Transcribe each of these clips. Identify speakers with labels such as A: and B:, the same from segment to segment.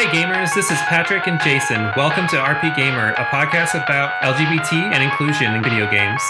A: Hey gamers, this is Patrick and Jason. Welcome to RPGaymer, a podcast about LGBT and inclusion in video games.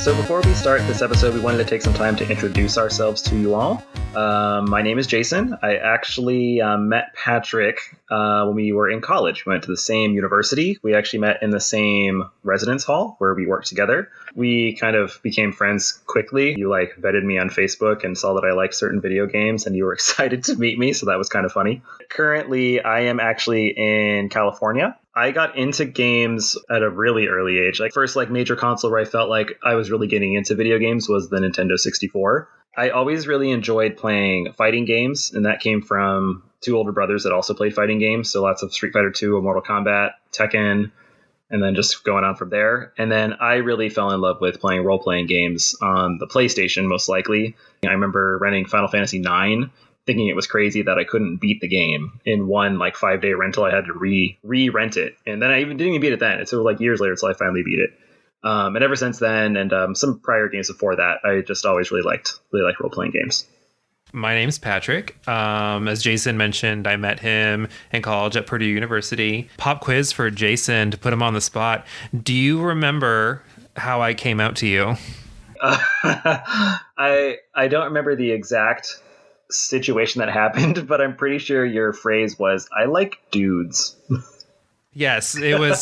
B: So before we start this episode, we wanted to take some time to introduce ourselves to you all. My name is Jason. I actually met Patrick when we were in college. We went to the same university. We actually met in the same residence hall where we worked together. We kind of became friends quickly. You vetted me on Facebook and saw that I liked certain video games, and you were excited to meet me, so that was kind of funny. Currently, I am actually in California. I got into games at a really early age. First major console where I felt like I was really getting into video games was the Nintendo 64. I always really enjoyed playing fighting games, and that came from two older brothers that also played fighting games. So lots of Street Fighter 2, Mortal Kombat, Tekken, and then just going on from there. And then I really fell in love with playing role-playing games on the PlayStation, most likely. I remember renting Final Fantasy IX, thinking it was crazy that I couldn't beat the game in one 5-day rental. I had to re-rent it. And then I didn't even beat it then. It took years later until I finally beat it. And ever since then, and some prior games before that, I just always really liked role-playing games.
A: My name's Patrick. As Jason mentioned, I met him in college at Purdue University. Pop quiz for Jason to put him on the spot. Do you remember how I came out to you?
B: I don't remember the exact situation that happened, but I'm pretty sure your phrase was, "I like dudes."
A: Yes, it was.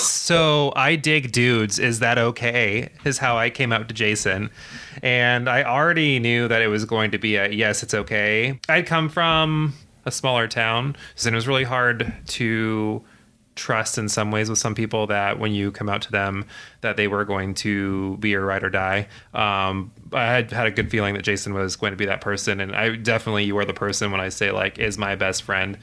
A: So I dig dudes. Is that okay? Is how I came out to Jason. And I already knew that it was going to be a yes, it's okay. I'd come from a smaller town, and it was really hard to trust in some ways with some people that when you come out to them that they were going to be your ride or die. I had a good feeling that Jason was going to be that person, and you were the person when I say is my best friend.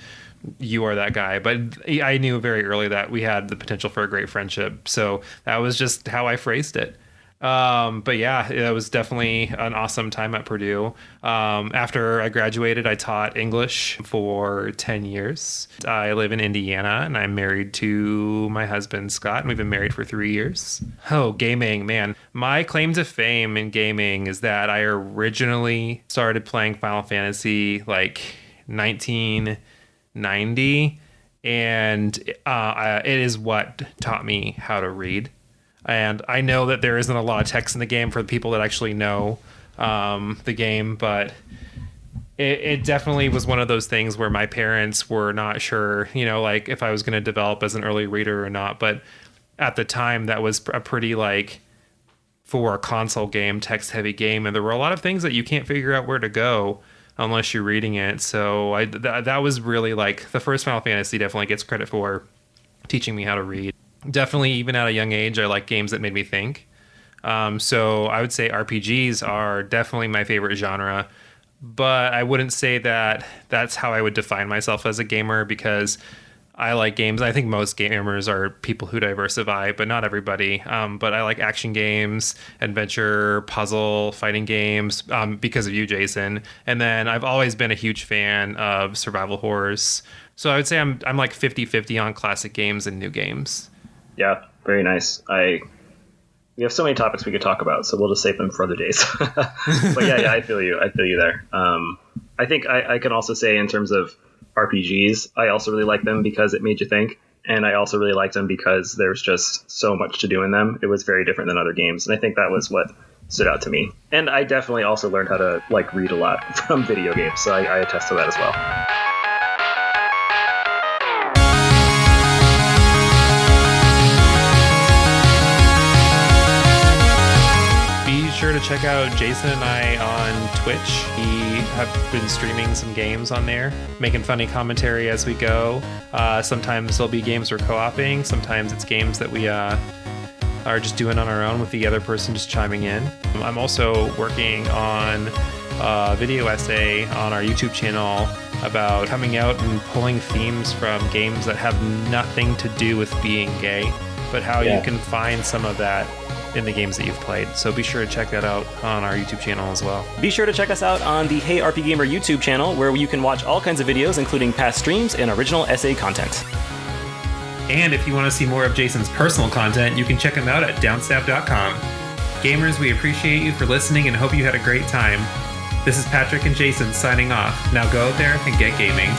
A: You are that guy. But I knew very early that we had the potential for a great friendship. So that was just how I phrased it. But yeah, it was definitely an awesome time at Purdue. After I graduated, I taught English for 10 years. I live in Indiana, and I'm married to my husband, Scott, and we've been married for 3 years. Oh, gaming, man. My claim to fame in gaming is that I originally started playing Final Fantasy 1990, and it is what taught me how to read. And I know that there isn't a lot of text in the game for the people that actually know the game, but it definitely was one of those things where my parents were not sure, if I was going to develop as an early reader or not. But at the time, that was a pretty for a console game, text-heavy game, and there were a lot of things that you can't figure out where to go unless you're reading it. So that was really the first Final Fantasy definitely gets credit for teaching me how to read. Definitely, even at a young age, I like games that made me think. So I would say RPGs are definitely my favorite genre, but I wouldn't say that that's how I would define myself as a gamer, because I like games. I think most gamers are people who diversify, but not everybody. But I like action games, adventure, puzzle, fighting games, because of you, Jason. And then I've always been a huge fan of survival horrors. So I would say I'm 50-50 on classic games and new games.
B: Yeah, very nice. We have so many topics we could talk about, so we'll just save them for other days. But yeah, I feel you. I feel you there. I think I can also say in terms of RPGs, I also really like them because it made you think. And I also really liked them because there's just so much to do in them. It was very different than other games. And I think that was what stood out to me. And I definitely also learned how to read a lot from video games. So I attest to that as well.
A: Sure to check out Jason and I on Twitch. We have been streaming some games on there, making funny commentary as we go. Sometimes there'll be games we're co-oping. Sometimes it's games that we are just doing on our own with the other person just chiming in. I'm also working on a video essay on our YouTube channel about coming out and pulling themes from games that have nothing to do with being gay, but how you can find some of that in the games that you've played. So be sure to check that out on our YouTube channel as well.
C: Be sure to check us out on the Hey RPGaymer YouTube channel, where you can watch all kinds of videos, including past streams and original essay content.
A: And if you want to see more of Jason's personal content, you can check him out at downstab.com. Gamers, we appreciate you for listening and hope you had a great time. This is Patrick and Jason signing off. Now go out there and get gaming.